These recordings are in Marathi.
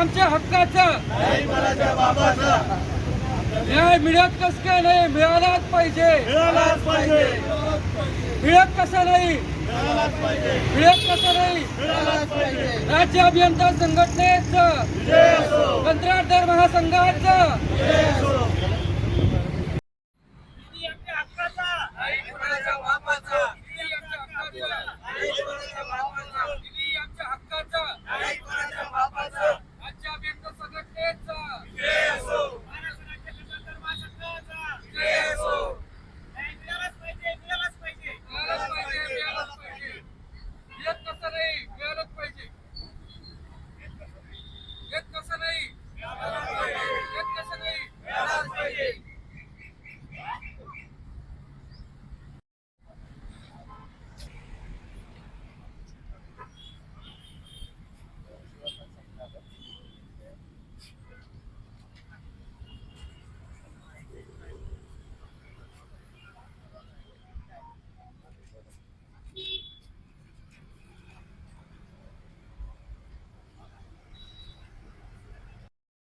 आमच्या हक्काचं न्याय मिळत कस काय नाही, मिळालाच पाहिजे. मिळत कसं नाही, मिळत कसं नाही. राज्य अभियंता संघटनेचं, कंत्राटदार महासंघाचं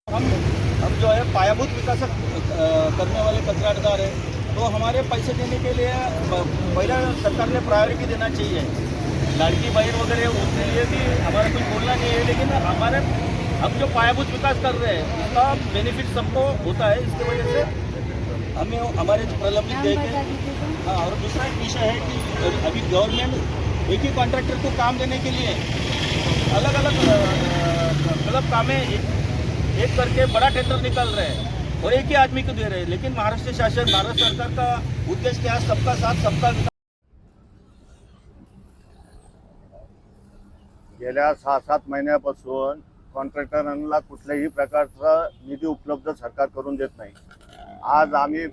हम जो है पायाभूत विकास करने वाले कंत्राटदार है, तो हमारे पैसे देने के लिए पहला सरकार ने प्रायोरिटी देना चाहिए. लाड़की बहन वगैरह उसके लिए भी हमारा कुछ बोलना नहीं है, लेकिन हमारे हम जो पायाभूत विकास कर रहे हैं उसका बेनिफिट सबको होता है. इसकी वजह से हमें हमारे प्रलंबित देंगे. हाँ, और दूसरा एक विषय है कि अभी गवर्नमेंट एक ही कॉन्ट्रैक्टर को काम देने के लिए अलग अलग मतलब कामें एक करके बड़ा टेंडर निकाल रहे हैं और एक ही आदमी को दे रहे हैं. लेकिन महाराष्ट्र शासन, भारत सरकार का उद्देश्य क्या है? सबका साथ सबका विकास. गेल्या 6-7 महिन्यापासून कॉन्ट्रॅक्टरांना कुठल्याही प्रकारचा निधी उपलब्ध सरकार करून देत नाही. आज आम्ही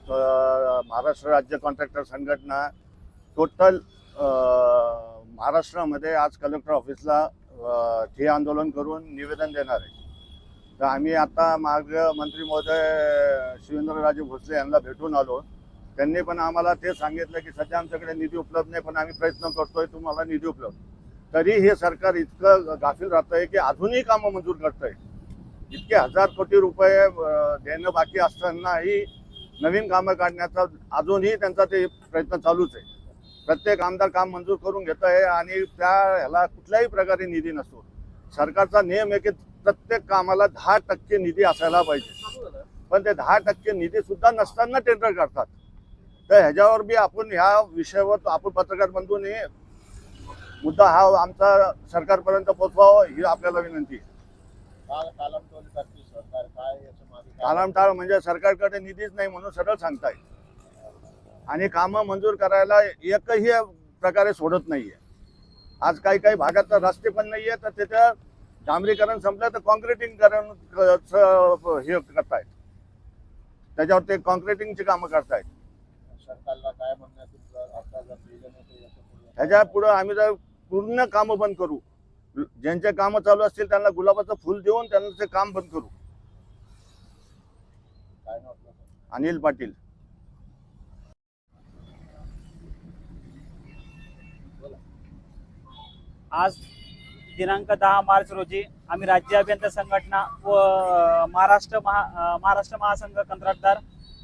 महाराष्ट्र राज्य कॉन्ट्रॅक्टर संघटना टोटल महाराष्ट्रामध्ये आज कलेक्टर ऑफिसला ठिय्या आंदोलन करून निवेदन देणार आहे. तर आम्ही आता मागे मंत्री महोदय शिवेंद्रराजे भोसले यांना भेटून आलो. त्यांनी पण आम्हाला ते सांगितलं की सध्या आमच्याकडे निधी उपलब्ध नाही, पण आम्ही प्रयत्न करतोय तुम्हाला निधी उपलब्ध. तरी हे सरकार इतकं गाफील राहतंय की अजूनही कामं मंजूर करतंय. इतके 1000 कोटी रुपये देणं बाकी असतानाही नवीन कामं काढण्याचा अजूनही त्यांचा ते प्रयत्न चालूच आहे. प्रत्येक आमदार काम मंजूर करून घेत आहे आणि त्या ह्याला कुठल्याही प्रकारे निधी नसतो. सरकारचा नियम आहे की प्रत्येक कामाला 10% निधी असायला पाहिजे, पण ते 10% निधी सुद्धा नसताना टेंडर करतात. तर ह्याच्यावर बी आपण ह्या विषयावर आपण पत्रकार बंधूंनी मुद्दा हा आमचा सरकारपर्यंत पोहोचवावा ही आपल्याला विनंती आहे. कालमटाळ म्हणजे सरकारकडे निधीच नाही म्हणून सरळ सांगताय आणि कामं मंजूर करायला एकही प्रकारे सोडत नाहीये. आज काही काही भागात रस्ते पण नाहीये, तर तिथं डांबरीकरण संपलं तर कॉन्क्रिटिंगकरण हे करतायत, त्याच्यावर ते कॉन्क्रिटिंगची कामं करतायत. सरकारला काय म्हणणं ह्याच्या पुढे आम्ही जर पूर्ण कामं बंद करू, ज्यांचे कामं चालू असतील त्यांना गुलाबाचं फुल देऊन त्यांना ते काम बंद करू. अनिल पाटील. आज दिनांक 10 मार्च रोजी आम्ही राज्य अभियंता संघटना व महाराष्ट्र महासंघ कंत्राटदार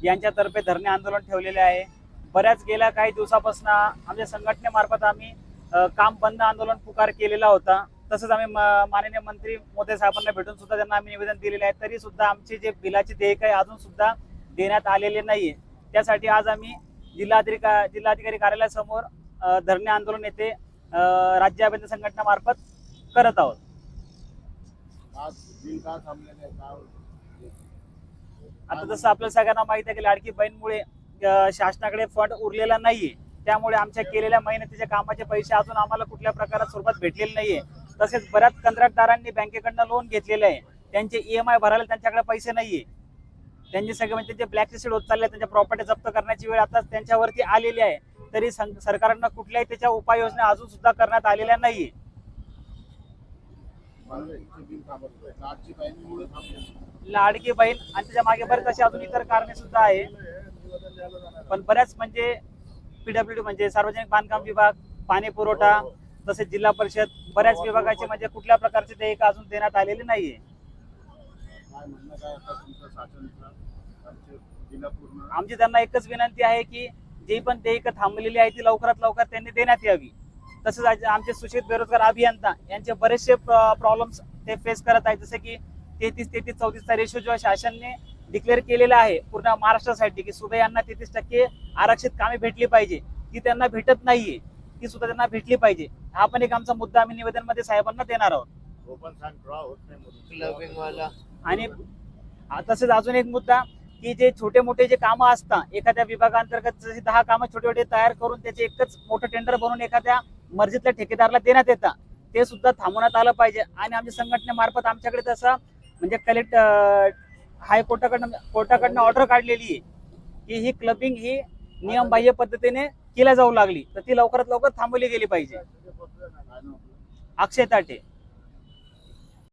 यांच्यातर्फे धरणे आंदोलन ठेवलेले आहे. बऱ्याच गेल्या काही दिवसापासून आमच्या संघटनेमार्फत आम्ही काम बंद आंदोलन पुकार केलेला होता. तसंच आम्ही माननीय मंत्री मोदी साहेबांना भेटून सुद्धा त्यांना आम्ही निवेदन दिलेले आहे. तरी सुद्धा आमचे जे बिलाचे देयक आहे अजून सुद्धा देण्यात आलेले नाहीये. त्यासाठी आज आम्ही जिल्हाधिकारी कार्यालयासमोर धरणे आंदोलन येथे राज्य अभियंता संघटनामार्फत करत आहोत. आता जसं आपल्या सगळ्यांना माहिती आहे की लाडकी बहीणमुळे शासनाकडे फंड उरलेला नाहीये. त्यामुळे आमच्या केलेल्या मेहनतीच्या कामाचे पैसे अजून आम्हाला कुठल्या प्रकारात स्वरूपात भेटलेले नाहीये. तसेच बऱ्याच कंत्राटदारांनी बँकेकडनं लोन घेतलेले आहे, त्यांचे EMI भरायला त्यांच्याकडे पैसे नाहीये. त्यांचे सगळे म्हणजे त्यांचे ब्लॅकलिस्ट होत चालले, त्यांच्या प्रॉपर्टी जप्त करण्याची वेळ आता त्यांच्यावरती आलेली आहे. तरी सरकारनं कुठल्याही त्याच्या उपाययोजना अजून सुद्धा करण्यात आलेल्या नाहीये. लाडकी बहीण आणि त्याच्या मागे बरेच असे अजून इतर कारणे सुद्धा आहे. पण बऱ्याच म्हणजे PWD म्हणजे सार्वजनिक बांधकाम विभाग, पाणी पुरवठा, तसेच जिल्हा परिषद, बऱ्याच विभागाचे म्हणजे कुठल्या प्रकारचे देयक अजून देण्यात आलेले नाहीये. काय म्हणणं काय आता तुमचं शासनचं आमचे जिल्हा पूर्ण आमची त्यांना एकच विनंती आहे की जे पण देयक थांबलेली आहे ती लवकरात लवकर त्यांनी देण्यात यावी. तसंच आमचे सूचित बेरोजगार अभियंता यांचे बरेचसे प्रॉब्लेम्स ते फेस करत आहेत, जसे की 33-34चा रेशो जो शासनाने डिक्लेअर केलेला आहे पूर्ण महाराष्ट्रासाठी की सुद्धा यांना 33% आरक्षित कामे भेटली पाहिजे, ती त्यांना भेटत नाहीये, ती सुद्धा त्यांना भेटली पाहिजे. हा पण एक आमचा मुद्दा आम्ही निवेदनमध्ये साहेबांना देणार आहोत. ओपन सान ड्रॉ होत नाही म्हणून आणि तसेच अजून एक मुद्दा की जे छोटे मोठे जे कामं असतात एखाद्या विभागांतर्गत जसे 10 कामं छोटे छोटे तयार करून त्याचे एकच मोठं टेंडर बनवून एखाद्या मर्जीतल्या ठेकेदाराला देण्यात येतात, ते सुद्धा थांबवण्यात आलं पाहिजे. आणि आमच्या संघटनेमार्फत आमच्याकडे तसं म्हणजे कोर्टाकडनं ऑर्डर काढलेली आहे की ही क्लबिंग ही नियमबाह्य पद्धतीने केल्या जाऊ लागली, तर ती लवकरात लवकर थांबवली गेली पाहिजे. अक्षय ताटे.